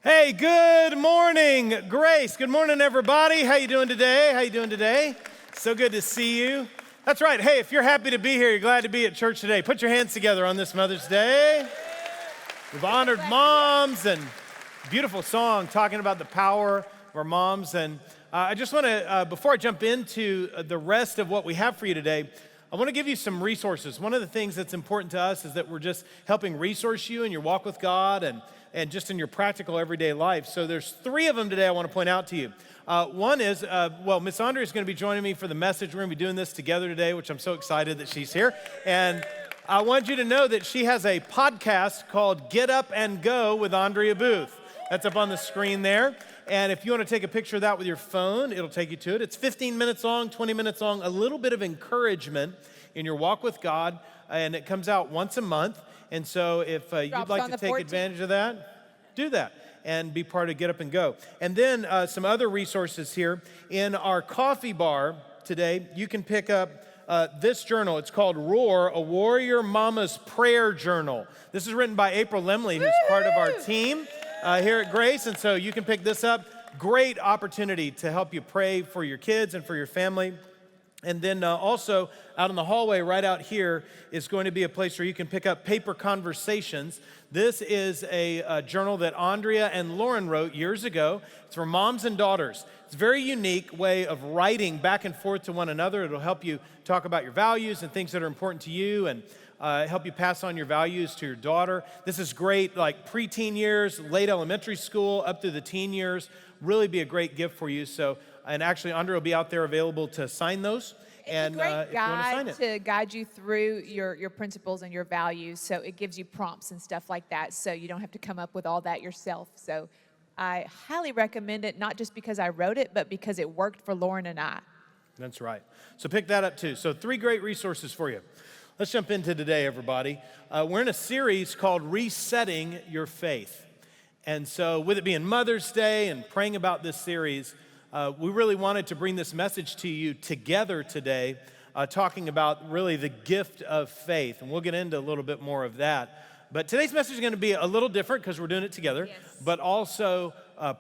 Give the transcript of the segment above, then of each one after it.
Hey, good morning, Grace. Good morning, everybody. How you doing today? So good to see you. That's right. Hey, if you're happy to be here, you're glad to be at church today, put your hands together on this Mother's Day. We've honored moms and beautiful song talking about the power of our moms. And I just want to, before I jump into the rest of what we have for you today, I want to give you some resources. One of the things that's important to us is that we're just helping resource you in your walk with God and just in your practical everyday life. So there's three of them today I want to point out to you. One is, Miss Andrea is going to be joining me for the message. We're going to be doing this together today, which I'm so excited that she's here. And I want you to know that she has a podcast called Get Up and Go with Andrea Booth. That's up on the screen there. And if you want to take a picture of that with your phone, it'll take you to it. It's 15 minutes long, 20 minutes long, a little bit of encouragement in your walk with God. And it comes out once a month. And so if you'd like to take advantage of that, do that and be part of Get Up and Go. And then some other resources here. In our coffee bar today, you can pick up this journal. It's called Roar, a Warrior Mama's Prayer Journal. This is written by April Lemley, who's part of our team here at Grace. And so you can pick this up. Great opportunity to help you pray for your kids and for your family. And then also out in the hallway right out here is going to be a place where you can pick up Paper Conversations. This is a journal that Andrea and Lauren wrote years ago. It's for moms and daughters. It's a very unique way of writing back and forth to one another. It'll help you talk about your values and things that are important to you and help you pass on your values to your daughter. This is great, like preteen years, late elementary school, up through the teen years. Really be a great gift for you. So, and actually, Andrea will be out there available to sign those. It's a great guide to guide you through your principles and your values. So it gives you prompts and stuff like that. So you don't have to come up with all that yourself. So I highly recommend it, not just because I wrote it, but because it worked for Lauren and I. That's right. So pick that up too. So 3 great resources for you. Let's jump into today, everybody. We're in a series called Resetting Your Faith. And so with it being Mother's Day and praying about this series, we really wanted to bring this message to you together today, talking about really the gift of faith. And we'll get into a little bit more of that. But today's message is going to be a little different because we're doing it together, but also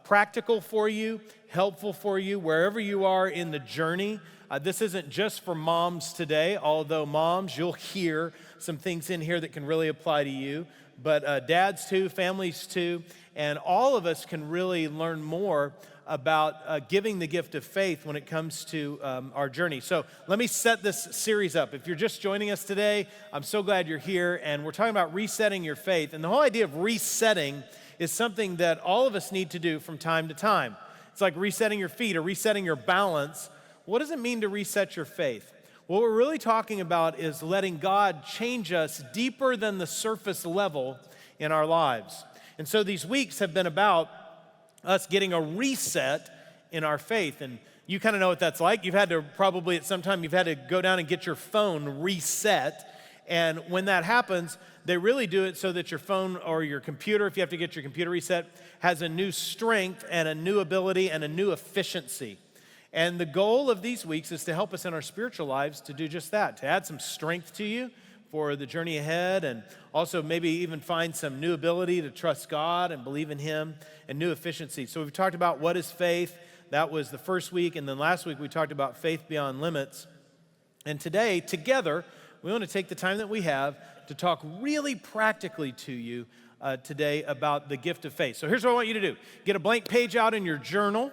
practical for you, helpful for you, wherever you are in the journey. This isn't just for moms today, although moms, you'll hear some things in here that can really apply to you. But dads too, families too, and all of us can really learn more about giving the gift of faith when it comes to our journey. So let me set this series up. If you're just joining us today, I'm so glad you're here, and we're talking about resetting your faith. And the whole idea of resetting is something that all of us need to do from time to time. It's like resetting your feet or resetting your balance. What does it mean to reset your faith? What we're really talking about is letting God change us deeper than the surface level in our lives. And so these weeks have been about us getting a reset in our faith. And you kind of know what that's like. You've had to probably at some time, you've had to go down and get your phone reset. And when that happens, they really do it so that your phone or your computer, if you have to get your computer reset, has a new strength and a new ability and a new efficiency. And the goal of these weeks is to help us in our spiritual lives to do just that, to add some strength to you for the journey ahead, and also maybe even find some new ability to trust God and believe in Him, and new efficiency. So we've talked about what is faith. That was the first week, and then last week we talked about faith beyond limits. And today, together, we want to take the time that we have to talk really practically to you today about the gift of faith. So here's what I want you to do. Get a blank page out in your journal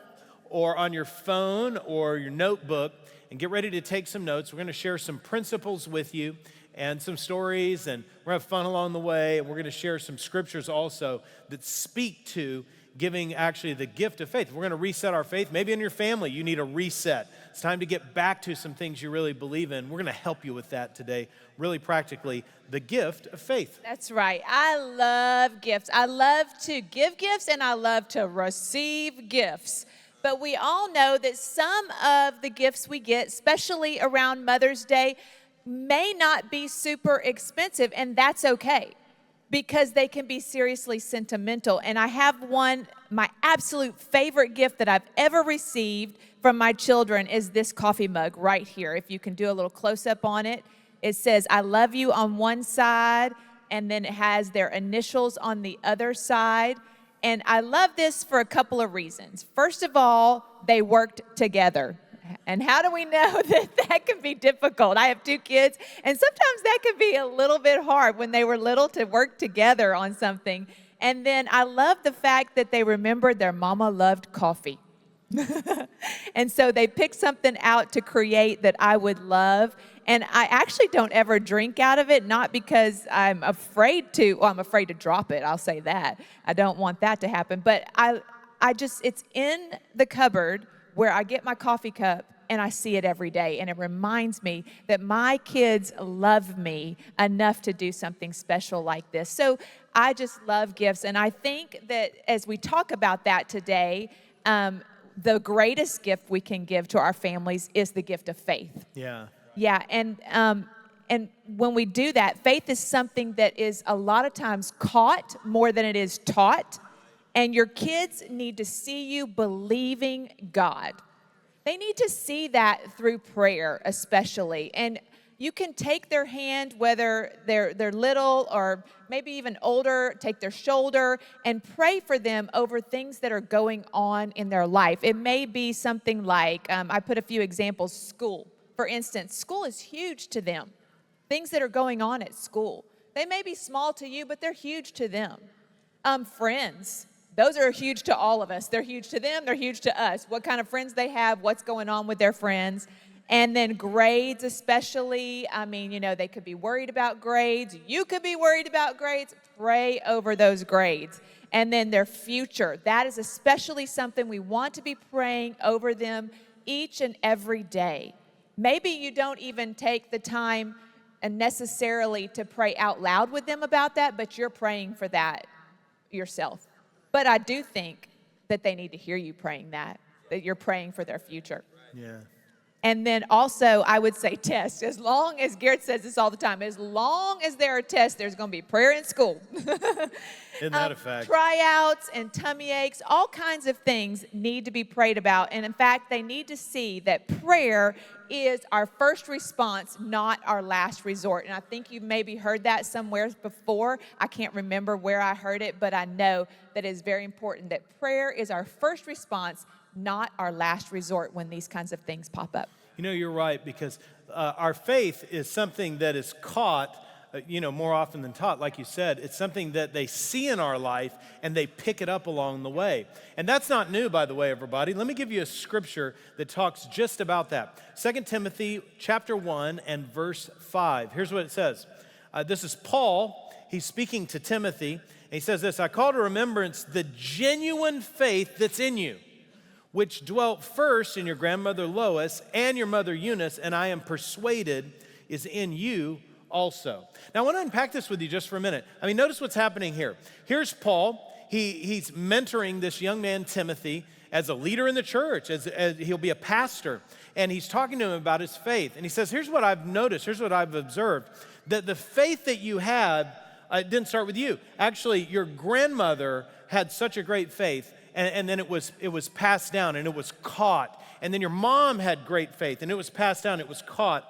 or on your phone or your notebook and get ready to take some notes. We're going to share some principles with you and some stories, and we're going to have fun along the way, and we're going to share some scriptures also that speak to giving actually the gift of faith. We're going to reset our faith. Maybe in your family you need a reset. It's time to get back to some things you really believe in. We're going to help you with that today, really practically, the gift of faith. That's right. I love gifts. I love to give gifts, and I love to receive gifts. But we all know that some of the gifts we get, especially around Mother's Day, may not be super expensive, and that's okay because they can be seriously sentimental. And I have one, my absolute favorite gift that I've ever received from my children is this coffee mug right here. If you can do a little close-up on it, it says, "I love you" on one side, and then it has their initials on the other side. And I love this for a couple of reasons. First of all, they worked together. And how do we know that can be difficult? I have 2 kids, and sometimes that can be a little bit hard when they were little to work together on something. And then I love the fact that they remembered their mama loved coffee. And so they picked something out to create that I would love. And I actually don't ever drink out of it, not because I'm afraid to, well, I'm afraid to drop it, I'll say that. I don't want that to happen. But it's in the cupboard where I get my coffee cup, and I see it every day. And it reminds me that my kids love me enough to do something special like this. So I just love gifts. And I think that as we talk about that today, the greatest gift we can give to our families is the gift of faith. Yeah. Yeah, and when we do that, faith is something that is a lot of times caught more than it is taught. And your kids need to see you believing God. They need to see that through prayer, especially. And you can take their hand, whether they're little or maybe even older, take their shoulder and pray for them over things that are going on in their life. It may be something like, I put a few examples, school. For instance, school is huge to them. Things that are going on at school. They may be small to you, but they're huge to them. Friends. Those are huge to all of us. They're huge to them. They're huge to us. What kind of friends they have, what's going on with their friends. And then grades especially. I mean, they could be worried about grades. You could be worried about grades. Pray over those grades. And then their future. That is especially something we want to be praying over them each and every day. Maybe you don't even take the time necessarily to pray out loud with them about that, but you're praying for that yourself. But I do think that they need to hear you praying that you're praying for their future. Yeah. And then also, I would say tests. As long as Garrett says this all the time, as long as there are tests, there's going to be prayer in school. Isn't that a fact? Tryouts and tummy aches, all kinds of things need to be prayed about. And in fact, they need to see that prayer is our first response, not our last resort. And I think you've maybe heard that somewhere before. I can't remember where I heard it, but I know that it is very important that prayer is our first response, not our last resort when these kinds of things pop up. You're right, because our faith is something that is caught, more often than taught. Like you said, it's something that they see in our life and they pick it up along the way. And that's not new, by the way, everybody. Let me give you a scripture that talks just about that. 2 Timothy chapter 1 and verse 5. Here's what it says. This is Paul. He's speaking to Timothy. And he says this, I call to remembrance the genuine faith that's in you, which dwelt first in your grandmother Lois and your mother Eunice, and I am persuaded is in you also. Now, I want to unpack this with you just for a minute. Notice what's happening here. Here's Paul. He's mentoring this young man, Timothy, as a leader in the church, as he'll be a pastor, and he's talking to him about his faith. And he says, here's what I've noticed, here's what I've observed, that the faith that you had didn't start with you. Actually, your grandmother had such a great faith, and then it was passed down and it was caught. And then your mom had great faith and it was passed down, it was caught.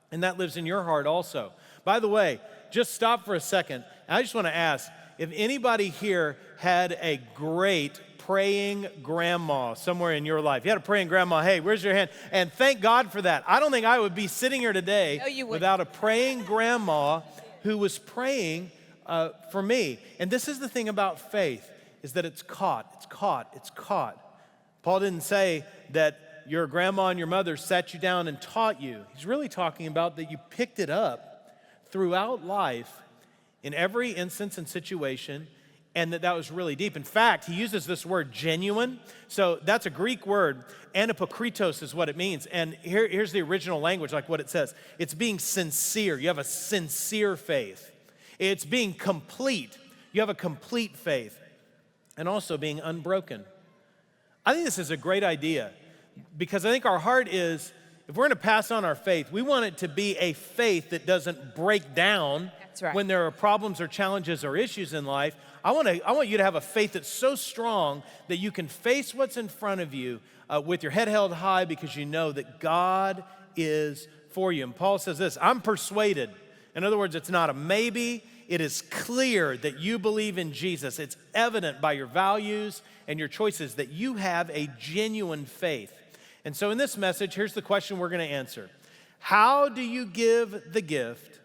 And that lives in your heart also. By the way, just stop for a second. I just want to ask, if anybody here had a great praying grandma somewhere in your life, you had a praying grandma, hey, where's your hand? And thank God for that. I don't think I would be sitting here today without a praying grandma who was praying for me. And this is the thing about faith, is that it's caught. Paul didn't say that your grandma and your mother sat you down and taught you. He's really talking about that you picked it up throughout life in every instance and situation, and that was really deep. In fact, he uses this word genuine. So that's a Greek word. Anapokritos is what it means. And here's the original language, like what it says. It's being sincere. You have a sincere faith. It's being complete. You have a complete faith. And also being unbroken. I think this is a great idea, because I think our heart is, if we're going to pass on our faith, we want it to be a faith that doesn't break down. That's right. When there are problems or challenges or issues in life. I want you to have a faith that's so strong that you can face what's in front of you with your head held high, because you know that God is for you. And Paul says this, I'm persuaded. In other words, it's not a maybe, it is clear that you believe in Jesus. It's evident by your values and your choices that you have a genuine faith. And so in this message, here's the question we're going to answer. How do you give the gift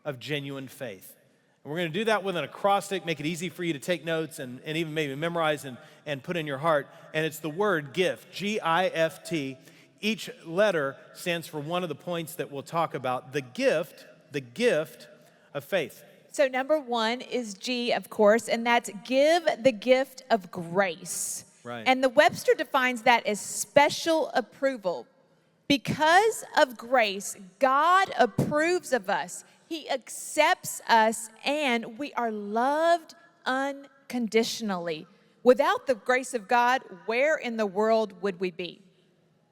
of genuine faith? And we're going to do that with an acrostic, make it easy for you to take notes and even maybe memorize and put in your heart. And it's the word gift, G-I-F-T. Each letter stands for one of the points that we'll talk about, the gift of faith. So number 1 is G, of course, and that's give the gift of grace. Right. And the Webster defines that as special approval. Because of grace, God approves of us. He accepts us, and we are loved unconditionally. Without the grace of God, where in the world would we be?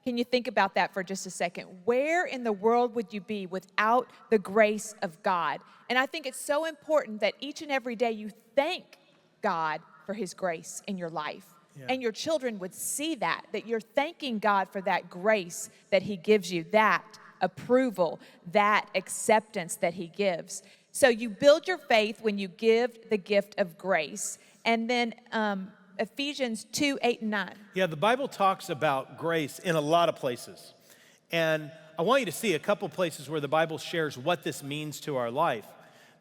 Can you think about that for just a second? Where in the world would you be without the grace of God? And I think it's so important that each and every day you thank God for his grace in your life. Yeah. And your children would see that you're thanking God for that grace that he gives you, that approval, that acceptance that he gives. So you build your faith when you give the gift of grace. And then Ephesians 2:8-9. Yeah, the Bible talks about grace in a lot of places. And I want you to see a couple places where the Bible shares what this means to our life.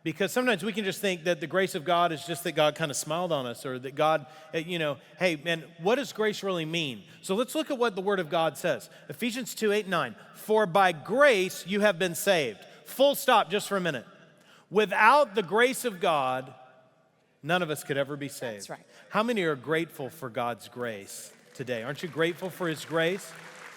Because sometimes we can just think that the grace of God is just that God kind of smiled on us, or that God, hey, man, what does grace really mean? So let's look at what the Word of God says. Ephesians 2:8-9. For by grace you have been saved. Full stop just for a minute. Without the grace of God, none of us could ever be saved. That's right. How many are grateful for God's grace today? Aren't you grateful for his grace?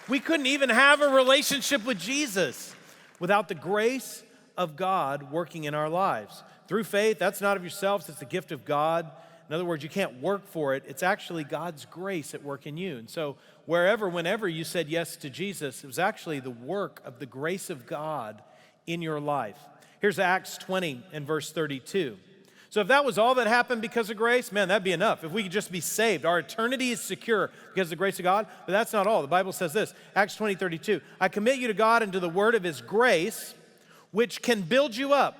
We couldn't even have a relationship with Jesus without the grace of God working in our lives. Through faith, that's not of yourselves, it's the gift of God. In other words, you can't work for it. It's actually God's grace at work in you. And so whenever you said yes to Jesus, it was actually the work of the grace of God in your life. Here's Acts 20 and verse 32. So if that was all that happened because of grace, man, that'd be enough. If we could just be saved, our eternity is secure because of the grace of God. But that's not all. The Bible says this, Acts 20:32. I commit you to God and to the word of his grace, which can build you up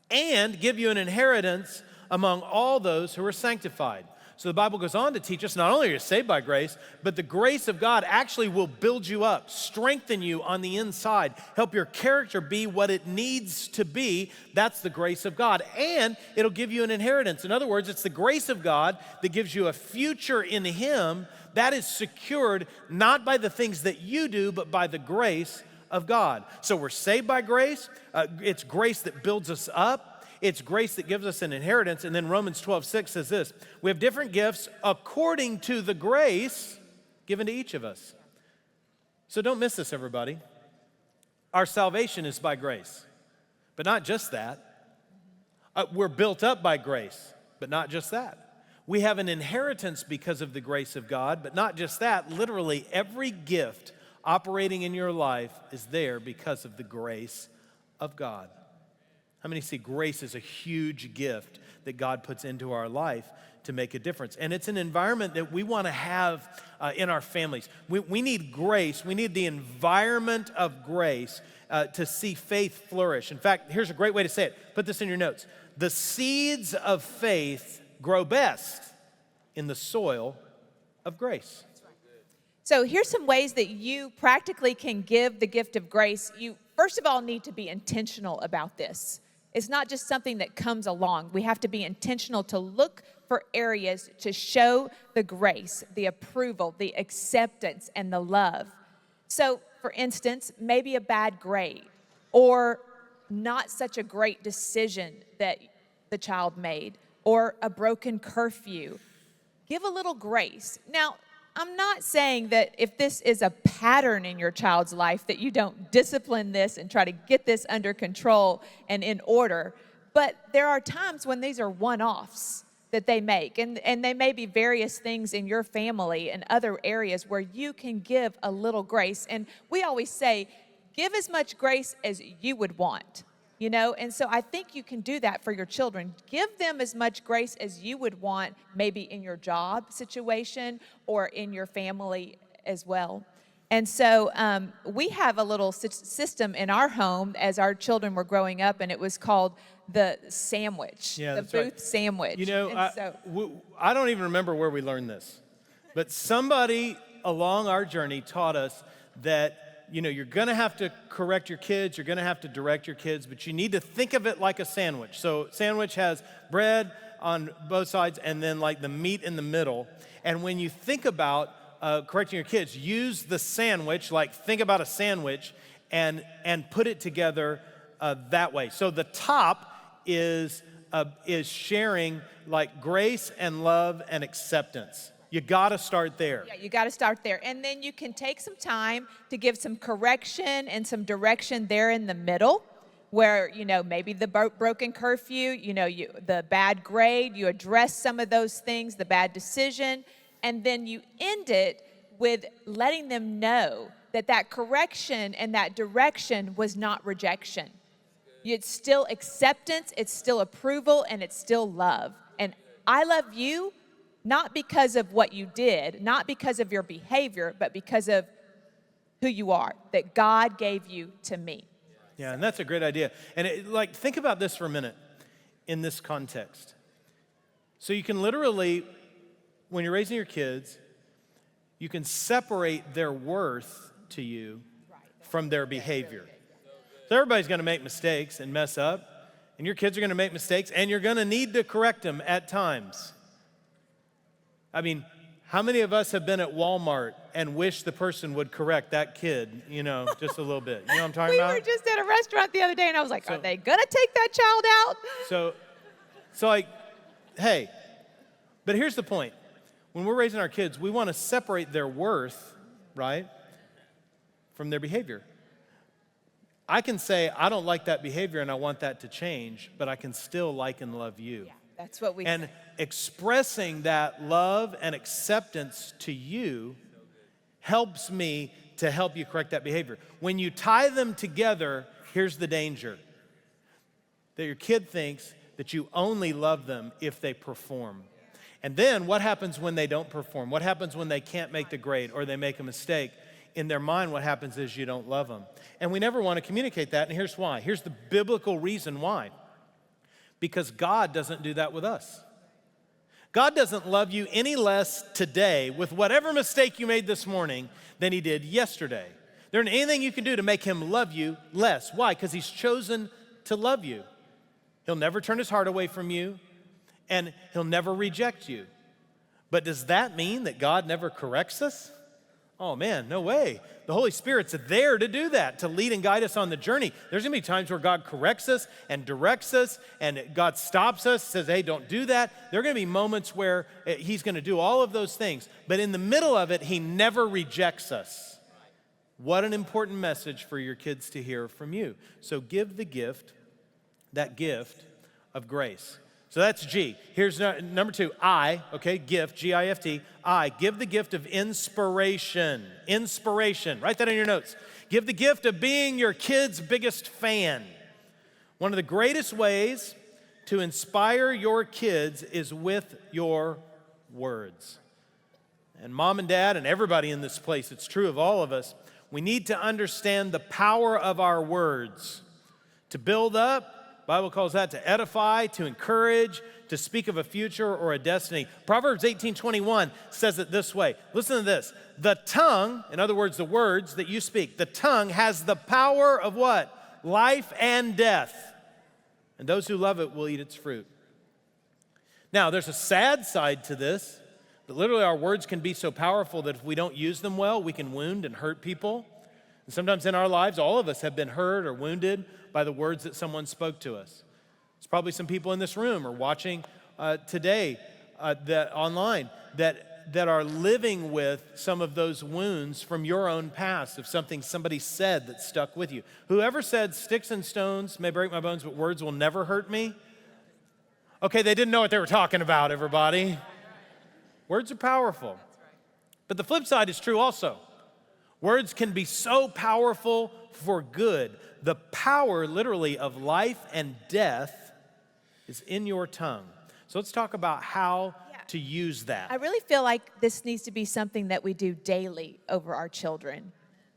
and give you an inheritance among all those who are sanctified. So the Bible goes on to teach us not only are you saved by grace, but the grace of God actually will build you up, strengthen you on the inside, help your character be what it needs to be. That's the grace of God. And it'll give you an inheritance. In other words, it's the grace of God that gives you a future in him that is secured not by the things that you do, but by the grace of God. So we're saved by grace. It's grace that builds us up. It's grace that gives us an inheritance. And then Romans 12:6 says this, we have different gifts according to the grace given to each of us. So don't miss this, everybody. Our salvation is by grace, but not just that. We're built up by grace, but not just that. We have an inheritance because of the grace of God, but not just that. Literally every gift operating in your life is there because of the grace of God. How many see grace is a huge gift that God puts into our life to make a difference? And it's an environment that we want to have in our families. We need grace. We need the environment of grace to see faith flourish. In fact, here's a great way to say it. Put this in your notes. The seeds of faith grow best in the soil of grace. So here's some ways that you practically can give the gift of grace. You, first of all, need to be intentional about this. It's not just something that comes along. We have to be intentional to look for areas to show the grace, the approval, the acceptance, and the love. So, for instance, maybe a bad grade or not such a great decision that the child made or a broken curfew. Give a little grace. Now, I'm not saying that if this is a pattern in your child's life that you don't discipline this and try to get this under control and in order, but there are times when these are one-offs that they make, and they may be various things in your family and other areas where you can give a little grace. And we always say, give as much grace as you would want. And so I think you can do that for your children. Give them as much grace as you would want, maybe in your job situation or in your family as well. And so we have a little system in our home as our children were growing up, and it was called the sandwich, Yeah, the that's right. booth sandwich. You know, And I don't even remember where we learned this, but somebody along our journey taught us that, you know, you're going to have to correct your kids, you're going to have to direct your kids, but you need to think of it like a sandwich. So sandwich has bread on both sides and then like the meat in the middle. And when you think about correcting your kids, use the sandwich, like think about a sandwich and put it together that way. So the top is sharing like grace and love and acceptance. You got to start there. yeah, you got to start there. And then you can take some time to give some correction and some direction there in the middle where, you know, maybe the broken curfew, you know, the bad grade, you address some of those things, the bad decision, and then you end it with letting them know that that correction and that direction was not rejection. It's still acceptance, it's still approval, and it's still love. And I love you not because of what you did, not because of your behavior, but because of who you are, that God gave you to me. Yeah, and that's a great idea. And like, think about this for a minute in this context. So you can literally, when you're raising your kids, you can separate their worth to you from their behavior. So everybody's going to make mistakes and mess up, and your kids are going to make mistakes, and you're going to need to correct them at times. I mean, how many of us have been at Walmart and wish the person would correct that kid, you know, just a little bit? You know what I'm talking about? We were just at a restaurant the other day, and I was like, are they going to take that child out? So like, hey, but here's the point. When we're raising our kids, we want to separate their worth, right, from their behavior. I can say, I don't like that behavior and I want that to change, but I can still like and love you. Yeah, that's what we And say. expressing that love and acceptance to you helps me to help you correct that behavior. When you tie them together, here's the danger. That your kid thinks that you only love them if they perform. And then what happens when they don't perform? What happens when they can't make the grade or they make a mistake? In their mind, what happens is you don't love them. And we never want to communicate that, and here's why. Here's the biblical reason why. Because God doesn't do that with us. God doesn't love you any less today with whatever mistake you made this morning than he did yesterday. There isn't anything you can do to make him love you less. Why? Because he's chosen to love you. He'll never turn his heart away from you, and he'll never reject you. But does that mean that God never corrects us? Oh man, no way. The Holy Spirit's there to do that, to lead and guide us on the journey. There's gonna be times where God corrects us and directs us and God stops us, says, hey, don't do that. There are gonna be moments where he's gonna do all of those things. But in the middle of it, he never rejects us. What an important message for your kids to hear from you. So give the gift, that gift of grace. So that's G. Here's number 2, I, okay, gift, G-I-F-T, I. Give the gift of inspiration. Inspiration, write that in your notes. Give the gift of being your kid's biggest fan. One of the greatest ways to inspire your kids is with your words. And mom and dad and everybody in this place, it's true of all of us, we need to understand the power of our words to build up. Bible calls that to edify, to encourage, to speak of a future or a destiny. Proverbs 18:21 says it this way. Listen to this. The tongue, in other words, the words that you speak, the tongue has the power of what? Life and death. And those who love it will eat its fruit. Now, there's a sad side to this, that literally our words can be so powerful that if we don't use them well, we can wound and hurt people. And sometimes in our lives, all of us have been hurt or wounded by the words that someone spoke to us. There's probably some people in this room or watching today that online that are living with some of those wounds from your own past of something somebody said that stuck with you. Whoever said sticks and stones may break my bones, but words will never hurt me. Okay, they didn't know what they were talking about, everybody. Words are powerful. But the flip side is true also. Words can be so powerful for good. The power, literally, of life and death is in your tongue. So let's talk about how to use that. I really feel like this needs to be something that we do daily over our children.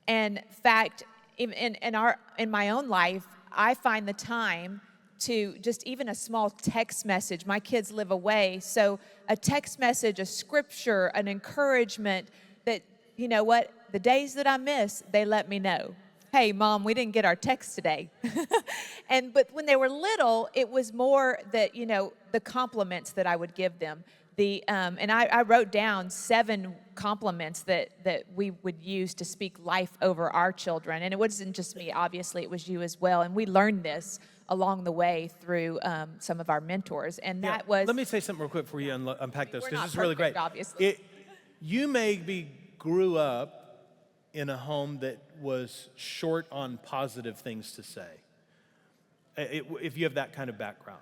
And in fact, in my own life, I find the time to just even a small text message. My kids live away, so a text message, a scripture, an encouragement that, you know what, the days that I miss, they let me know. Hey, Mom, we didn't get our text today. But when they were little, it was more that, the compliments that I would give them. And I wrote down 7 compliments that we would use to speak life over our children. And it wasn't just me, obviously, it was you as well. And we learned this along the way through some of our mentors. And that was... Let me say something real quick before you unpack those, because We're not this is really great. perfect, obviously. You maybe grew up in a home that was short on positive things to say, if you have that kind of background.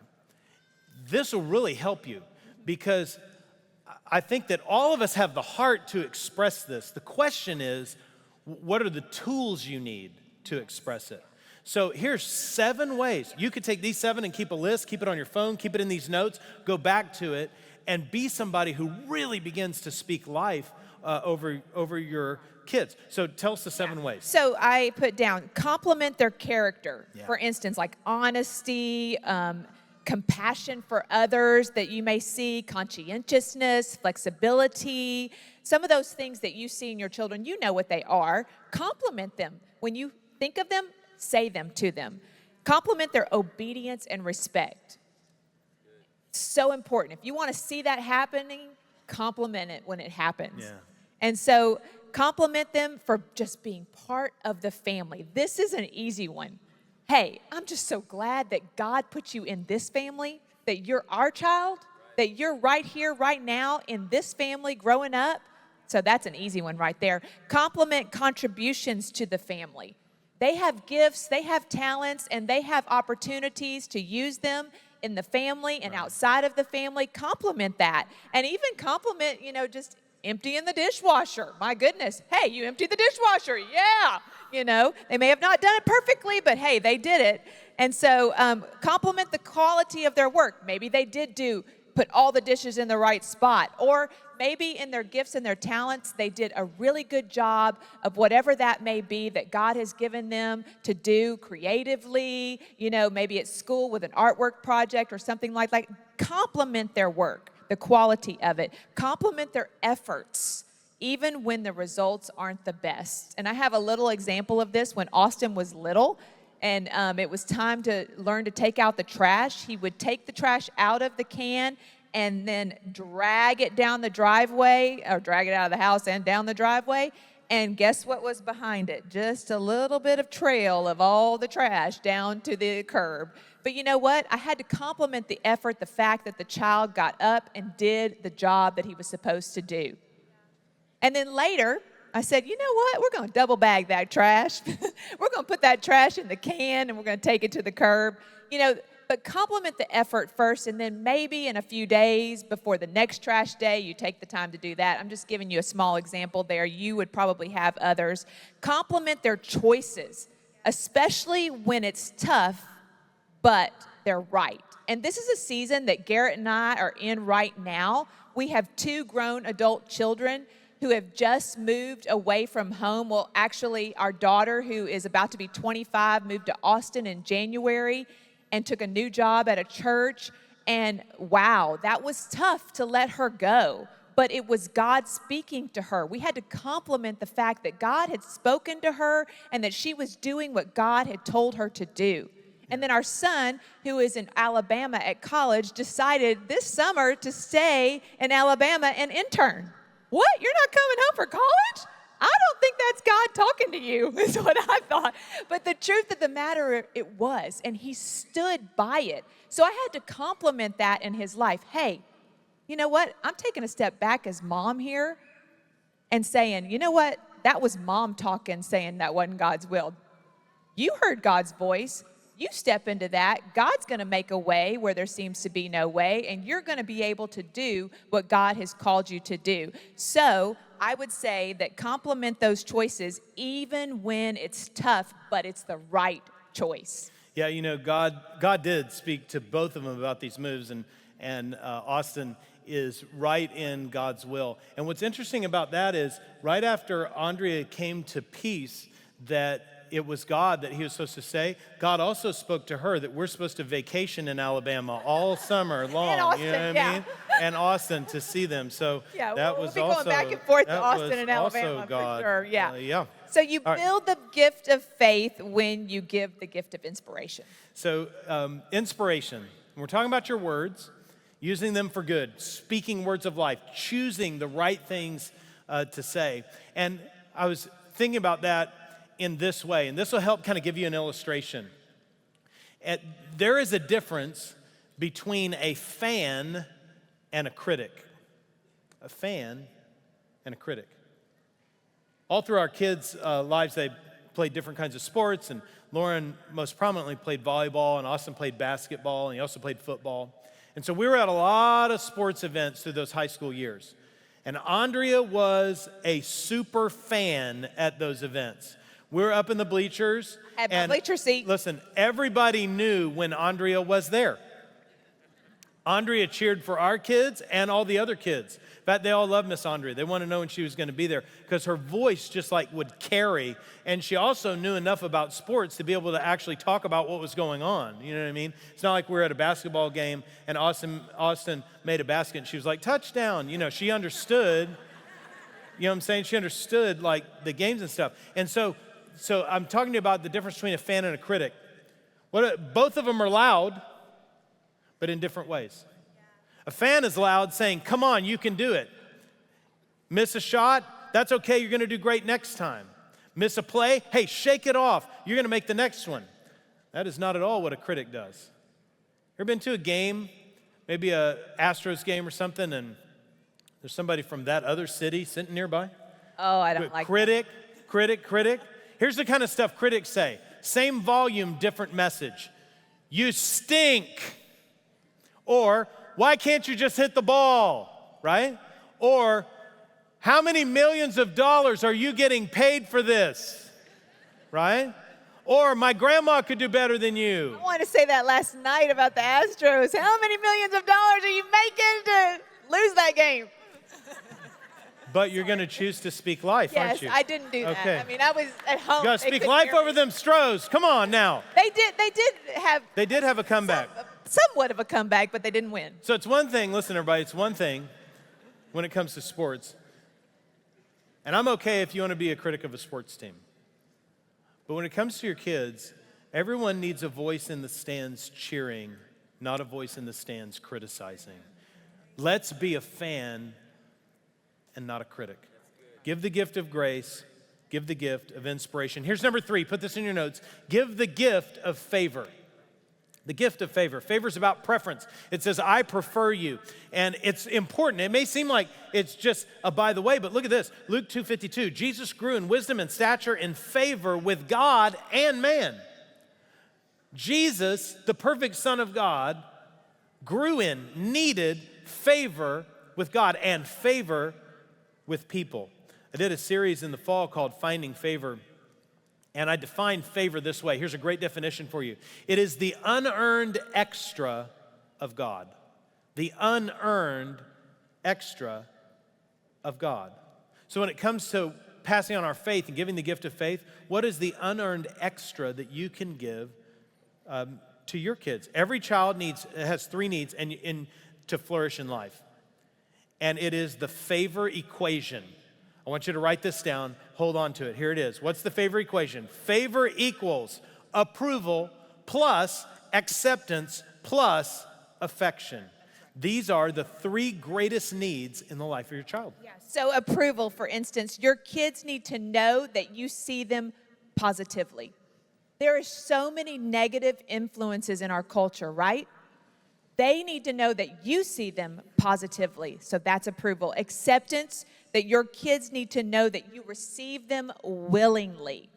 This will really help you, because I think that all of us have the heart to express this. The question is, what are the tools you need to express it? So here's 7 ways. You could take these 7 and keep a list, keep it on your phone, keep it in these notes, go back to it, and be somebody who really begins to speak life over your kids. So tell us the 7 ways. So I put down, compliment their character. Yeah. For instance, like honesty, compassion for others that you may see, conscientiousness, flexibility, some of those things that you see in your children, you know what they are. Compliment them. When you think of them, say them to them. Compliment their obedience and respect. So important. If you want to see that happening, compliment it when it happens. Yeah. And so compliment them for just being part of the family. This is an easy one. Hey, I'm just so glad that God put you in this family, that you're our child, that you're right here, right now in this family growing up. So that's an easy one right there. Compliment contributions to the family. They have gifts, they have talents, and they have opportunities to use them in the family and outside of the family. Compliment that. And even compliment, just emptying the dishwasher. My goodness. Hey, you emptied the dishwasher. Yeah. They may have not done it perfectly, but hey, they did it. And so compliment the quality of their work. Maybe they did put all the dishes in the right spot. Or maybe in their gifts and their talents, they did a really good job of whatever that may be that God has given them to do creatively, maybe at school with an artwork project or something like that. Compliment their work, the quality of it. Compliment their efforts, even when the results aren't the best. And I have a little example of this when Austin was little. And it was time to learn to take out the trash. He would take the trash out of the can and then drag it down the driveway, or drag it out of the house and down the driveway. And guess what was behind it? Just a little bit of trail of all the trash down to the curb. But you know what? I had to compliment the effort, the fact that the child got up and did the job that he was supposed to do. And then later, I said, you know what? We're going to double bag that trash. We're going to put that trash in the can and we're going to take it to the curb. But compliment the effort first, and then maybe in a few days before the next trash day, you take the time to do that. I'm just giving you a small example there. You would probably have others. Compliment their choices, especially when it's tough, but they're right. And this is a season that Garrett and I are in right now. We have 2 grown adult children who have just moved away from home. Well, actually, our daughter, who is about to be 25, moved to Austin in January and took a new job at a church. And wow, that was tough to let her go. But it was God speaking to her. We had to compliment the fact that God had spoken to her and that she was doing what God had told her to do. And then our son, who is in Alabama at college, decided this summer to stay in Alabama and intern. What? You're not coming home for college? I don't think that's God talking to you, is what I thought. But the truth of the matter, it was, and he stood by it. So I had to compliment that in his life. Hey, you know what? I'm taking a step back as mom here and saying, you know what? That was mom talking, saying that wasn't God's will. You heard God's voice. You step into that. God's going to make a way where there seems to be no way, and you're going to be able to do what God has called you to do. So I would say that compliment those choices even when it's tough, but it's the right choice. Yeah, God did speak to both of them about these moves, and Austin is right in God's will. And what's interesting about that is right after Andrea came to peace that it was God that he was supposed to say, God also spoke to her that we're supposed to vacation in Alabama all summer long. And Austin, you know what I mean? And Austin to see them. So Yeah, that we'll was be also going back and forth to that Austin was and Alabama also God. for sure. Yeah. Yeah. So you All right. build the gift of faith when you give the gift of inspiration. So inspiration. We're talking about your words, using them for good, speaking words of life, choosing the right things to say. And I was thinking about that in this way, and this will help kind of give you an illustration. There is a difference between a fan and a critic. A fan and a critic. All through our kids' lives, they played different kinds of sports, and Lauren most prominently played volleyball, and Austin played basketball, and he also played football. And so we were at a lot of sports events through those high school years. And Andrea was a super fan at those events. We were up in the bleachers. At my bleacher seat. Listen, everybody knew when Andrea was there. Andrea cheered for our kids and all the other kids. In fact, they all loved Miss Andrea. They wanted to know when she was going to be there because her voice just like would carry. And she also knew enough about sports to be able to actually talk about what was going on. You know what I mean? It's not like we were at a basketball game and Austin made a basket and she was like, touchdown. You know, she understood, you know what I'm saying? She understood like the games and stuff. And so I'm talking to you about the difference between a fan and a critic. Both of them are loud, but in different ways. A fan is loud saying, come on, you can do it. Miss a shot? That's okay, you're gonna do great next time. Miss a play? Hey, shake it off. You're gonna make the next one. That is not at all what a critic does. Ever been to a game, maybe a Astros game or something, and there's somebody from that other city sitting nearby? Oh, I don't like Critic. Here's the kind of stuff critics say. Same volume, different message. You stink. Or, why can't you just hit the ball, right? Or, how many millions of dollars are you getting paid for this, right? Or, my grandma could do better than you. I wanted to say that last night about the Astros. How many millions of dollars are you making to lose that game? But you're going to choose to speak life, aren't you? Yes, I didn't do that. Okay. I mean, I was at home. You got to speak life over them Stros. Come on now. They did have a comeback. somewhat of a comeback, but they didn't win. So it's one thing, listen everybody, it's one thing when it comes to sports. And I'm okay if you want to be a critic of a sports team. But when it comes to your kids, everyone needs a voice in the stands cheering, not a voice in the stands criticizing. Let's be a fan and not a critic. Give the gift of grace, give the gift of inspiration. Here's number 3, put this in your notes. Give the gift of favor. The gift of favor. Favor is about preference. It says, I prefer you. And it's important. It may seem like it's just a by the way, but look at this. Luke 2:52. Jesus grew in wisdom and stature in favor with God and man. Jesus, the perfect Son of God, grew in, needed favor with God and favor with people. I did a series in the fall called Finding Favor, and I defined favor this way. Here's a great definition for you. It is the unearned extra of God. The unearned extra of God. So when it comes to passing on our faith and giving the gift of faith, what is the unearned extra that you can give to your kids? Every child has 3 needs to flourish in life. And it is the favor equation. I want you to write this down. Hold on to it. Here it is. What's the favor equation? Favor equals approval plus acceptance plus affection. These are the 3 greatest needs in the life of your child. Yeah. So approval, for instance, your kids need to know that you see them positively. There are so many negative influences in our culture, right? They need to know that you see them positively. So that's approval. Acceptance, that your kids need to know that you receive them willingly.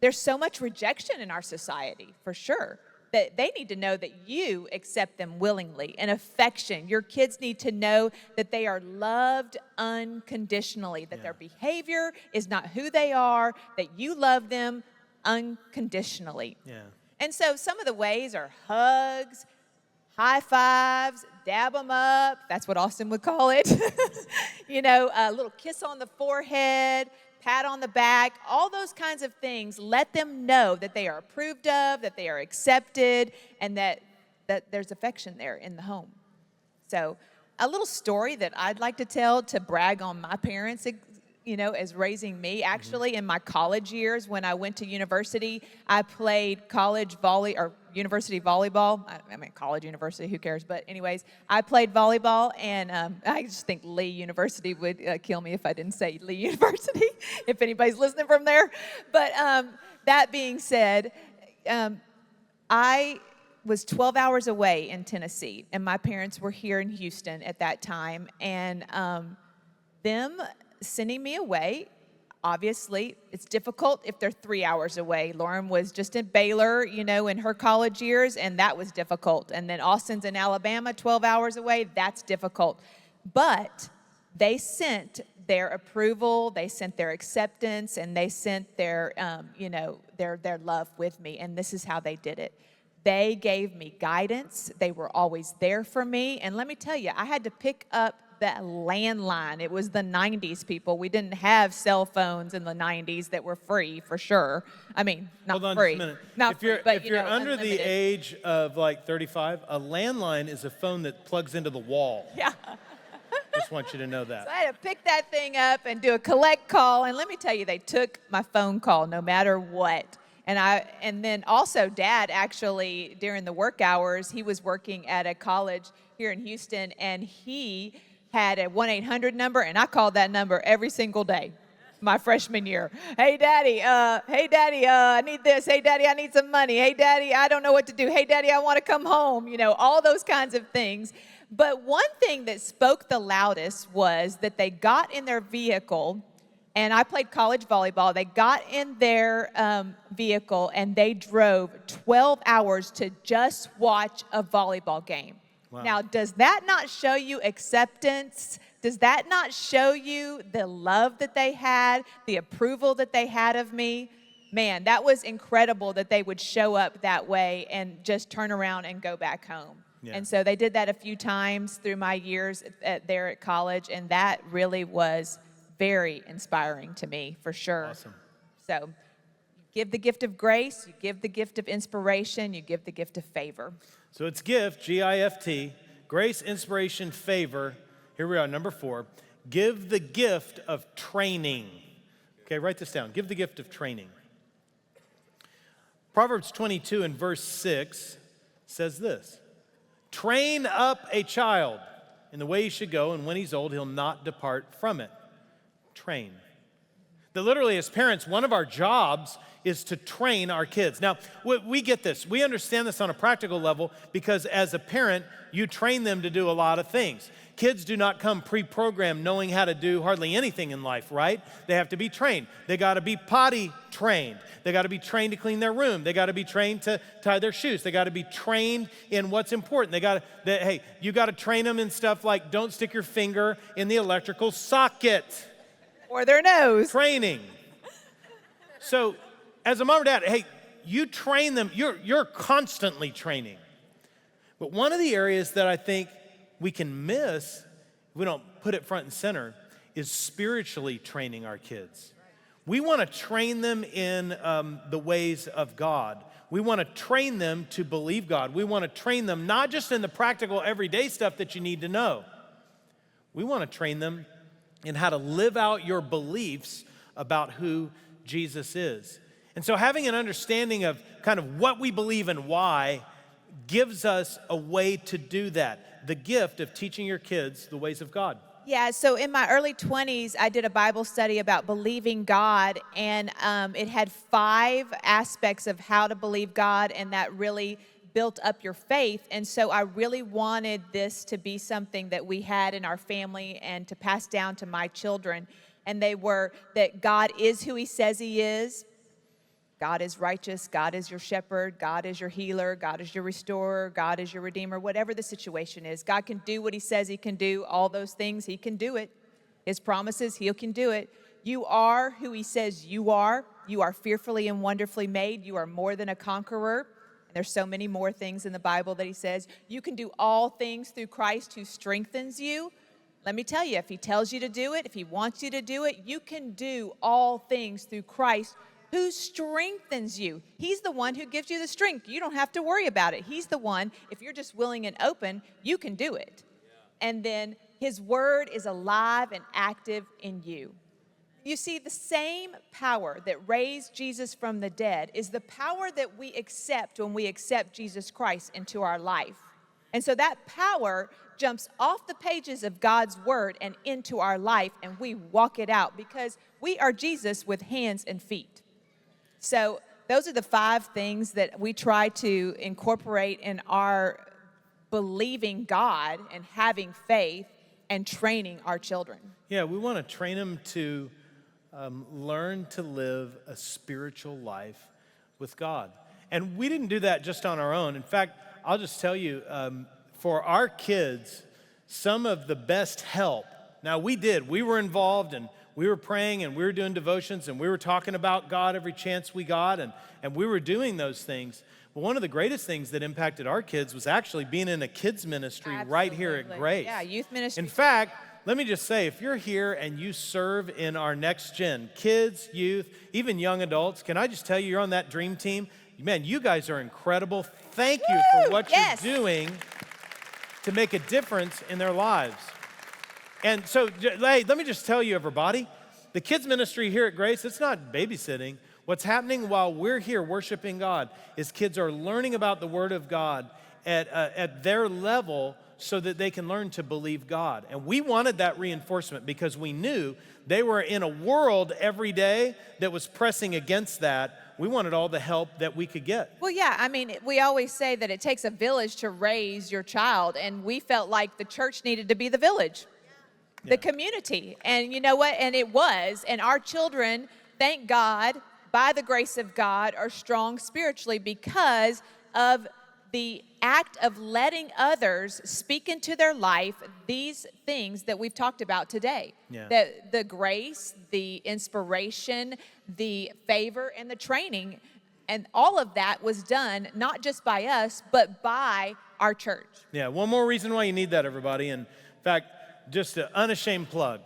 There's so much rejection in our society, for sure, that they need to know that you accept them willingly. And affection, your kids need to know that they are loved unconditionally, that their behavior is not who they are, that you love them unconditionally. Yeah. And so some of the ways are hugs, high fives, dab them up. That's what Austin would call it. A little kiss on the forehead, pat on the back, all those kinds of things. Let them know that they are approved of, that they are accepted, and that there's affection there in the home. So a little story that I'd like to tell to brag on my parents, as raising me. Actually, in my college years, when I went to university, I played university volleyball. I mean, college, university, who cares? But anyways, I played volleyball, and I just think Lee University would kill me if I didn't say Lee University, if anybody's listening from there. But that being said, I was 12 hours away in Tennessee, and my parents were here in Houston at that time, and them sending me away, obviously, it's difficult if they're 3 hours away. Lauren was just in Baylor, in her college years, and that was difficult. And then Austin's in Alabama, 12 hours away, that's difficult. But they sent their approval, they sent their acceptance, and they sent their, their love with me, and this is how they did it. They gave me guidance. They were always there for me. And let me tell you, I had to pick up that landline. It was the 90s, people. We didn't have cell phones in the 90s that were free, for sure. I mean, not Hold on free. just a minute. Not if you're, free, but, if you're under unlimited. the age of like 35, a landline is a phone that plugs into the wall. Yeah. Just want you to know that. So I had to pick that thing up and do a collect call. And let me tell you, they took my phone call no matter what. And then also Dad, actually, during the work hours, he was working at a college here in Houston, and he had a 1-800 number, and I called that number every single day my freshman year. Hey, Daddy, I need this. Hey, Daddy, I need some money. Hey, Daddy, I don't know what to do. Hey, Daddy, I want to come home. All those kinds of things. But one thing that spoke the loudest was that they got in their vehicle, and I played college volleyball. They got in their vehicle, and they drove 12 hours to just watch a volleyball game. Wow. Now, does that not show you acceptance? Does that not show you the love that they had, the approval that they had of me? Man, that was incredible that they would show up that way and just turn around and go back home. Yeah. And so they did that a few times through my years there at college, and that really was very inspiring to me, for sure. Awesome. So you give the gift of grace, you give the gift of inspiration, you give the gift of favor. So it's gift, G-I-F-T, grace, inspiration, favor. Here we are, number 4. Give the gift of training. Okay, write this down. Give the gift of training. Proverbs 22 and verse 6 says this: train up a child in the way he should go, and when he's old, he'll not depart from it. Train. That literally, as parents, one of our jobs is to train our kids. Now, we get this. We understand this on a practical level because as a parent, you train them to do a lot of things. Kids do not come pre-programmed knowing how to do hardly anything in life, right? They have to be trained. They got to be potty trained. They got to be trained to clean their room. They got to be trained to tie their shoes. They got to be trained in what's important. Hey, you got to train them in stuff like don't stick your finger in the electrical socket. Or their nose. Training. So, as a mom or dad, hey, you train them. You're constantly training. But one of the areas that I think we can miss, if we don't put it front and center, is spiritually training our kids. We want to train them in the ways of God. We want to train them to believe God. We want to train them not just in the practical everyday stuff that you need to know. We want to train them in how to live out your beliefs about who Jesus is. And so having an understanding of kind of what we believe and why gives us a way to do that. The gift of teaching your kids the ways of God. Yeah, so in my early 20s, I did a Bible study about believing God, and it had 5 aspects of how to believe God, and that really built up your faith. And so I really wanted this to be something that we had in our family and to pass down to my children. And they were that God is who he says he is. God is righteous. God is your shepherd. God is your healer. God is your restorer. God is your redeemer. Whatever the situation is, God can do what he says he can do. All those things, he can do it. His promises, he can do it. You are who he says you are. You are fearfully and wonderfully made. You are more than a conqueror. And there's so many more things in the Bible that he says. You can do all things through Christ who strengthens you. Let me tell you, if he tells you to do it, if he wants you to do it, you can do all things through Christ who strengthens you. He's the one who gives you the strength. You don't have to worry about it. He's the one, if you're just willing and open, you can do it. And then his word is alive and active in you. You see, the same power that raised Jesus from the dead is the power that we accept when we accept Jesus Christ into our life. And so that power jumps off the pages of God's word and into our life, and we walk it out because we are Jesus with hands and feet. So those are the 5 things that we try to incorporate in our believing God and having faith and training our children. Yeah, we want to train them to learn to live a spiritual life with God. And we didn't do that just on our own. In fact, I'll just tell you, for our kids, some of the best help, now we were involved and we were praying and we were doing devotions and we were talking about God every chance we got and we were doing those things. But one of the greatest things that impacted our kids was actually being in a kids ministry right here at Grace. Yeah, youth ministry. In fact, let me just say, if you're here and you serve in our next gen, kids, youth, even young adults, can I just tell you, you're on that dream team? Man, you guys are incredible. Thank you for what you're doing to make a difference in their lives. And so, hey, let me just tell you, everybody, the kids ministry here at Grace, it's not babysitting. What's happening while we're here worshiping God is kids are learning about the Word of God at their level so that they can learn to believe God. And we wanted that reinforcement because we knew they were in a world every day that was pressing against that. We wanted all the help that we could get. Well, yeah, I mean, we always say that it takes a village to raise your child, and we felt like the church needed to be the village, the community. And you know what? And it was. And our children, thank God, by the grace of God, are strong spiritually because of the act of letting others speak into their life these things that we've talked about today. Yeah. The grace, the inspiration, the favor, and the training. And all of that was done not just by us, but by our church. Yeah, one more reason why you need that, everybody. And in fact, just an unashamed plug.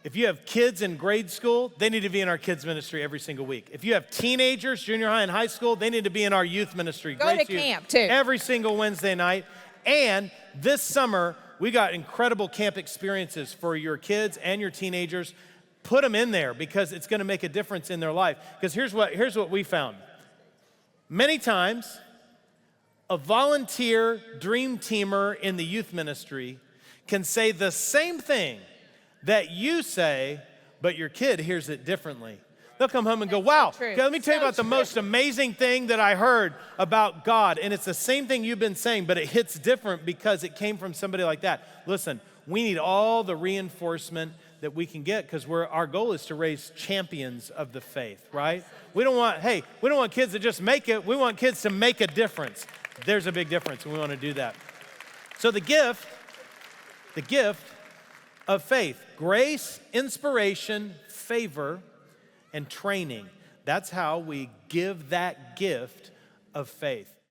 If you have kids in grade school, they need to be in our kids ministry every single week. If you have teenagers, junior high and high school, they need to be in our youth ministry. Go to camp, too. Every single Wednesday night. And this summer, we got incredible camp experiences for your kids and your teenagers. Put them in there because it's going to make a difference in their life. Because here's what we found. Many times, a volunteer dream teamer in the youth ministry can say the same thing that you say, but your kid hears it differently. They'll come home and go, wow, okay, let me tell you about the most amazing thing that I heard about God. And it's the same thing you've been saying, but it hits different because it came from somebody like that. Listen, we need all the reinforcement that we can get because our goal is to raise champions of the faith, right? We don't want kids to just make it. We want kids to make a difference. There's a big difference, and we want to do that. So the gift of faith, grace, inspiration, favor, and training. That's how we give that gift of faith.